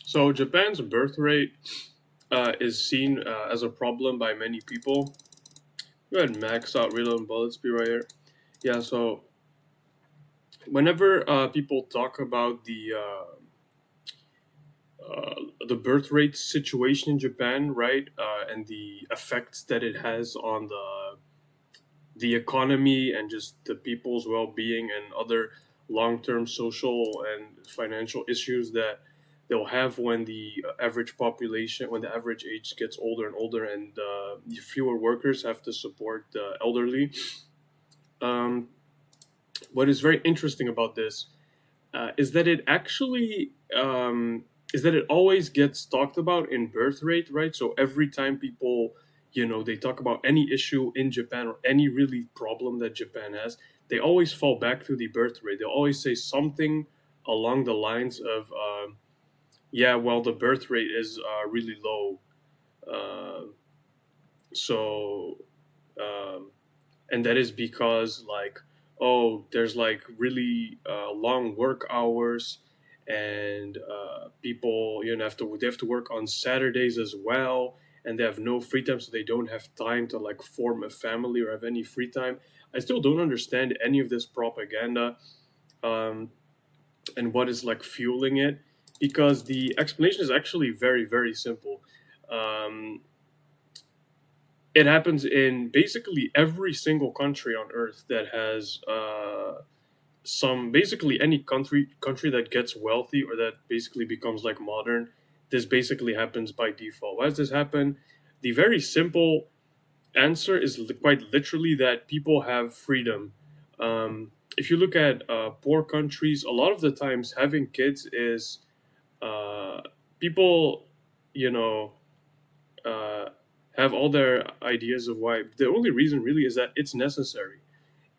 So Japan's birth rate is seen as a problem by many people. Go ahead and max out reload bullet speed right here. Yeah, so whenever people talk about the birth rate situation in Japan, right, and the effects that it has on the economy and just the people's well-being and other long-term social and financial issues that they'll have when the average population, when the average age gets older and older, and fewer workers have to support the elderly. Um, what is very interesting about this is that it actually is that it always gets talked about in birth rate, right? So every time people, they talk about any issue in Japan or any really problem that Japan has, they always fall back to the birth rate. They'll always say something along the lines of, yeah, well, the birth rate is really low. Uh, so um, and that is because like, oh, there's like really long work hours, and people, they have to work on Saturdays as well, and they have no free time, so they don't have time to like form a family or have any free time. I still don't understand any of this propaganda, um, and what is like fueling it, because the explanation is actually very very simple. um, it happens in basically every single country on earth that has some, basically any country that gets wealthy or that basically becomes like modern. This basically happens by default. Why does this happen? The very simple answer is quite literally that people have freedom. If you look at poor countries, a lot of the times having kids is uh, people, you know uh, have all their ideas of why. The only reason really is that it's necessary.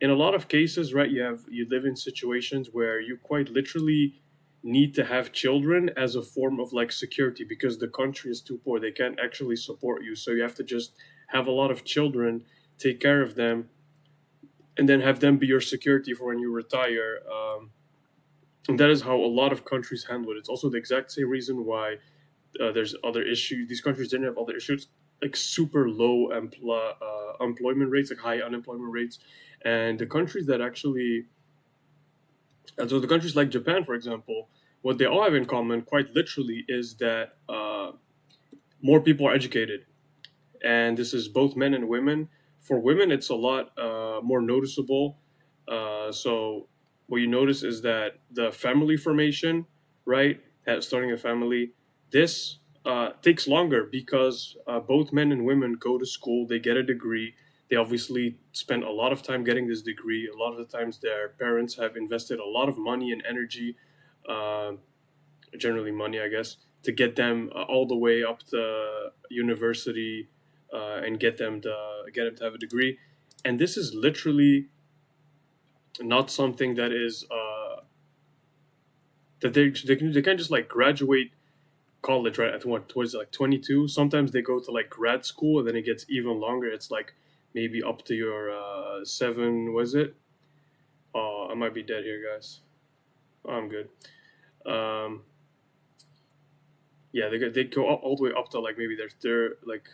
In a lot of cases, right, you live in situations where you quite literally need to have children as a form of like security, because the country is too poor. They can't actually support you. So you have to just have a lot of children, take care of them, and then have them be your security for when you retire. And that is how a lot of countries handle it. It's also the exact same reason why there's other issues. These countries didn't have other issues like super low employment rates, like high unemployment rates, and the countries that actually, and so the countries like Japan, for example, what they all have in common, quite literally, is that more people are educated, and this is both men and women. For women, it's a lot more noticeable. So what you notice is that the family formation, right, starting a family, this takes longer because both men and women go to school, they get a degree. They obviously spend a lot of time getting this degree. A lot of the times, their parents have invested a lot of money and energy, uh, generally money, I guess, to get them all the way up to university, and get them to have a degree. And this is literally not something that is that they can't just like graduate college, right, at what, towards like 22. Sometimes they go to like grad school, and then it gets even longer. It's like maybe up to your seven, was it? Oh, I might be dead here, guys. Oh, I'm good. um yeah, they go all the way up to like maybe they're like,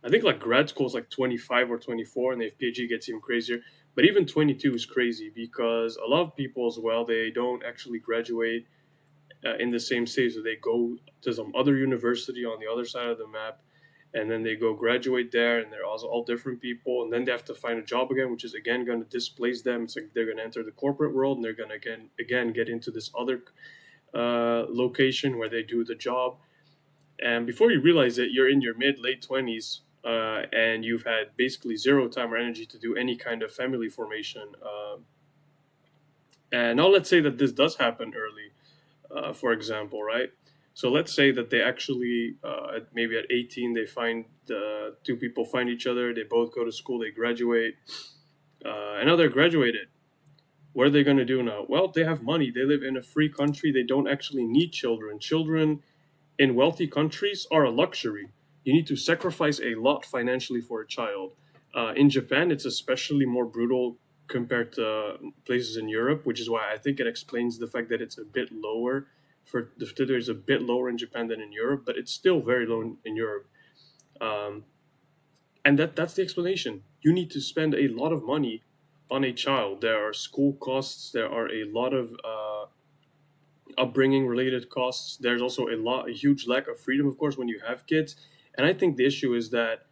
I think like grad school is like 25 or 24, and if PhD gets even crazier. But even 22 is crazy because a lot of people as well, they don't actually graduate in the same state. So they go to some other university on the other side of the map, and then they go graduate there, and they're also all different people. And then they have to find a job again, which is again going to displace them. It's like they're going to enter the corporate world, and they're going to again get into this other location where they do the job, and before you realize it, you're in your mid late 20s, and you've had basically zero time or energy to do any kind of family formation. And now let's say that this does happen early, for example, right? So let's say that they actually, maybe at 18, they find two people find each other, they both go to school, they graduate, and now they're graduated. What are they going to do now? Well, they have money. They live in a free country. They don't actually need children. Children in wealthy countries are a luxury. You need to sacrifice a lot financially for a child. In Japan, it's especially more brutal compared to places in Europe, which is why I think it explains the fact that it's a bit lower For the fertility rate is a bit lower in Japan than in Europe, but it's still very low in Europe. Um, and that's the explanation. You need to spend a lot of money on a child. There are school costs. There are a lot of upbringing related costs. There's also a huge lack of freedom, of course, when you have kids. And I think the issue is that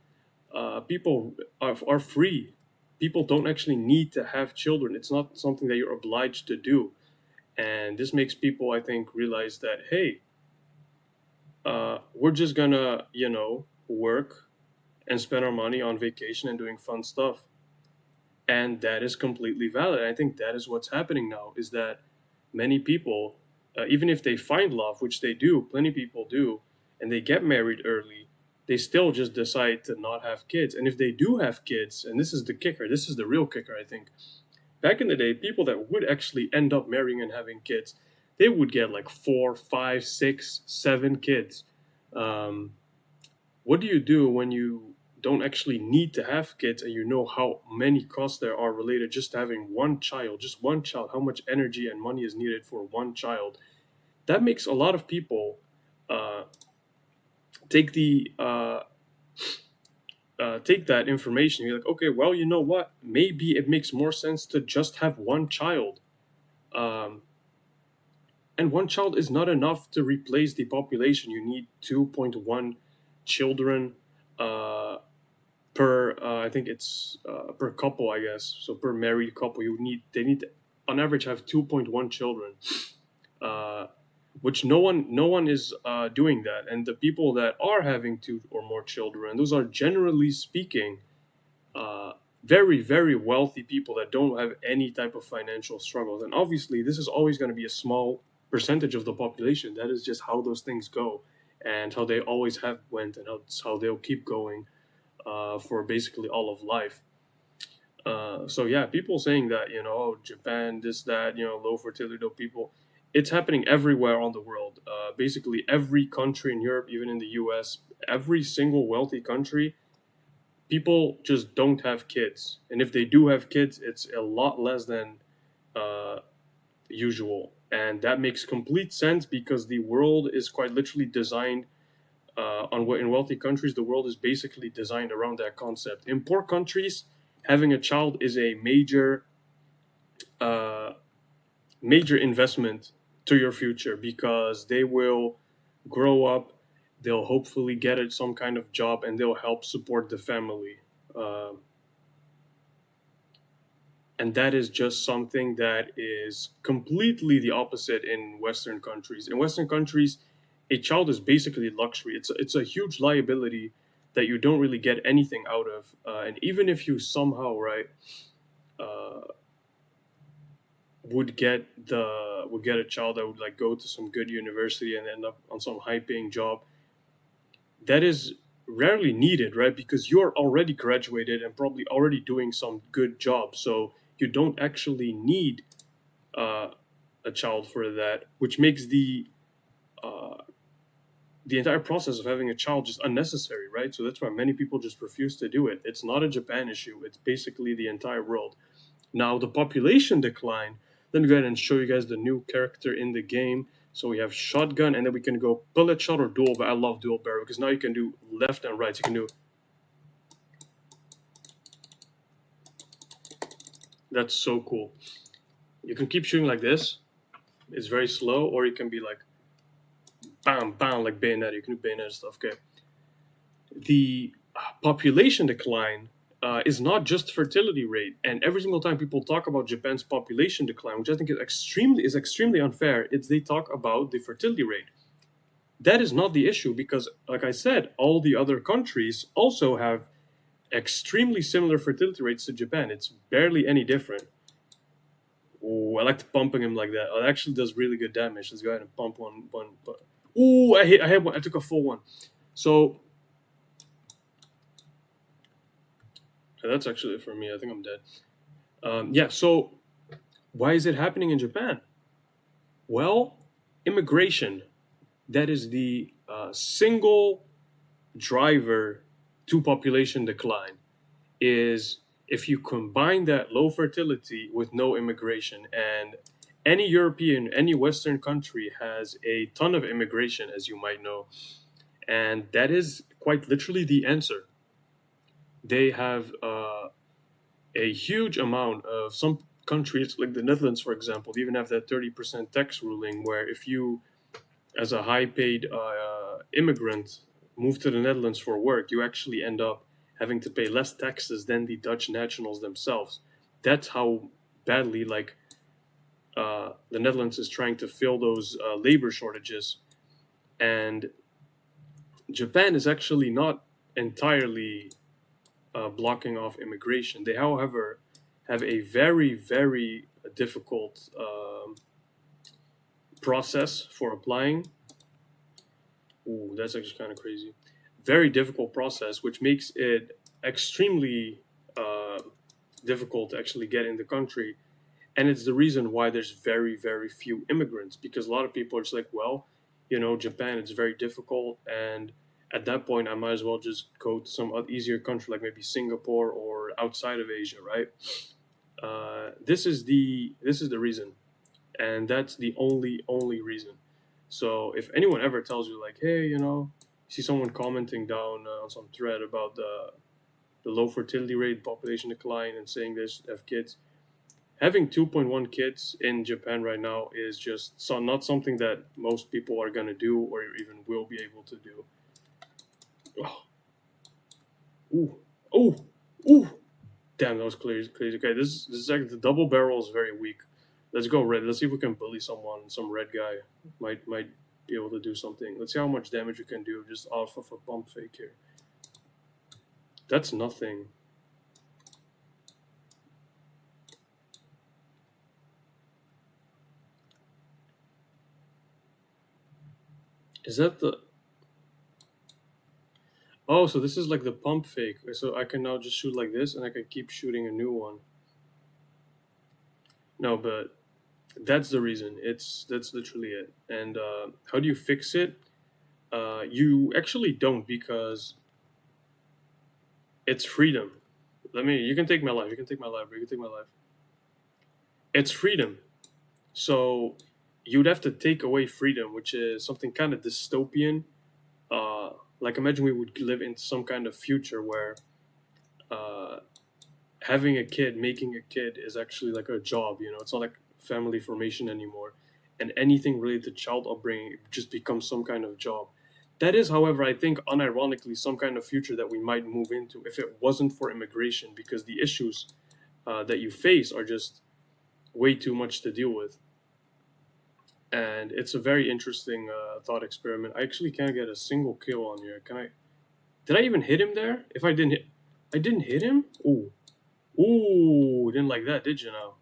people are free. People don't actually need to have children. It's not something that you're obliged to do. And this makes people, I think, realize that, hey, we're just gonna, work and spend our money on vacation and doing fun stuff. And that is completely valid. And I think that is what's happening now is that many people, even if they find love, which they do, plenty of people do, and they get married early, they still just decide to not have kids. And if they do have kids, and this is the kicker, this is the real kicker, I think. Back in the day, people that would actually end up marrying and having kids, they would get like 4, 5, 6, 7 kids. Um, what do you do when you don't actually need to have kids and you know how many costs there are related just to having one child, just one child, how much energy and money is needed for one child? That makes a lot of people uh, take the take that information. You're like, okay, well, you know what? Maybe it makes more sense to just have one child. Um, and one child is not enough to replace the population. You need 2.1 children uh, per I think it's per couple, I guess. So per married couple, they need to, on average, have 2.1 children, uh, which no one is doing that. And the people that are having two or more children, those are generally speaking uh, very very wealthy people that don't have any type of financial struggles. And obviously, this is always going to be a small percentage of the population. That is just how those things go, and how they always have went, and how they'll keep going for basically all of life. So yeah, people saying that oh, Japan, this, that, low fertility, low people, it's happening everywhere on the world. Basically, every country in Europe, even in the U.S., every single wealthy country, people just don't have kids, and if they do have kids, it's a lot less than uh, usual, and that makes complete sense because the world is quite literally designed in wealthy countries, the world is basically designed around that concept. In poor countries, having a child is a uh, major investment to your future because they will grow up, they'll hopefully get some kind of job, and they'll help support the family. Um, and that is just something that is completely the opposite in Western countries. In Western countries, a child is basically luxury. It's a huge liability that you don't really get anything out of. And even if you somehow, right, uh, would get a child that would like go to some good university and end up on some high paying job, that is rarely needed, right? Because you're already graduated and probably already doing some good job, so you don't actually need uh, a child for that, which makes uh, the entire process of having a child just unnecessary, right? So that's why many people just refuse to do it. It's not a Japan issue; it's basically the entire world. Now the population decline. Let me go ahead and show you guys the new character in the game. So we have shotgun, and then we can go bullet shot or dual. But I love dual barrel because now you can do left and right. So you can do, that's so cool. You can keep shooting like this. It's very slow, or you can be like bam, bam, like bayonet. You can do bayonet stuff. Okay. The population decline is not just fertility rate, and every single time people talk about Japan's population decline, which I think is extremely unfair, it's they talk about the fertility rate. That is not the issue because, like I said, all the other countries also have extremely similar fertility rates to Japan. It's barely any different. Ooh, I like pumping him like that. Oh, it actually does really good damage. Let's go ahead and pump one. Ooh, I hit. I had one. I took a full one. So that's actually it for me. I think I'm dead. Yeah. So why is it happening in Japan? Well, immigration. That is the single driver to population decline. Is if you combine that low fertility with no immigration. And Any European, any Western country has a ton of immigration, as you might know, and that is quite literally the answer. They have a huge amount of some countries, like the Netherlands, for example, even have that 30% tax ruling, where if you, as a high paid immigrant, move to the Netherlands for work, you actually end up having to pay less taxes than the Dutch nationals themselves. That's how badly, like, the Netherlands is trying to fill those labor shortages. And Japan is actually not entirely blocking off immigration. They, however, have a very, very difficult process for applying. Ooh, that's actually kind of crazy. Very difficult process, which makes it extremely uh, difficult to actually get in the country. And it's the reason why there's very, very few immigrants, because a lot of people are just like, well, Japan, it's very difficult. And at that point, I might as well just go to some easier country, like maybe Singapore or outside of Asia, right? This is the reason, and that's the only reason. So if anyone ever tells you like, hey, see someone commenting down on some thread about the low fertility rate, population decline, and saying they should have kids, having 2.1 kids in Japan right now is just not something that most people are gonna do or even will be able to do. Oh, ooh, ooh, ooh! Damn, that was crazy. Crazy. Okay, this is like the double barrel is very weak. Let's go red. Let's see if we can bully someone. Some red guy might be able to do something. Let's see how much damage we can do just off of a pump fake here. That's nothing. Is that the? Oh, so this is like the pump fake. So I can now just shoot like this, and I can keep shooting a new one. No, but that's the reason. That's literally it. And how do you fix it? You actually don't, because it's freedom. You can take my life. You can take my life. You can take my life. It's freedom. So you'd have to take away freedom, which is something kind of dystopian. Uh, like imagine we would live in some kind of future where uh, having a kid, making a kid is actually like a job. It's not like family formation anymore, and anything related to child upbringing just becomes some kind of job. That is, however, I think unironically some kind of future that we might move into if it wasn't for immigration, because the issues that you face are just way too much to deal with. And it's a very interesting thought experiment. I actually can't get a single kill on here. Can I? Did I even hit him there? If I didn't hit him. Ooh, ooh, didn't like that, did you? Now,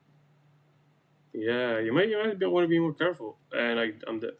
yeah, you might want to be more careful. And I'm dead.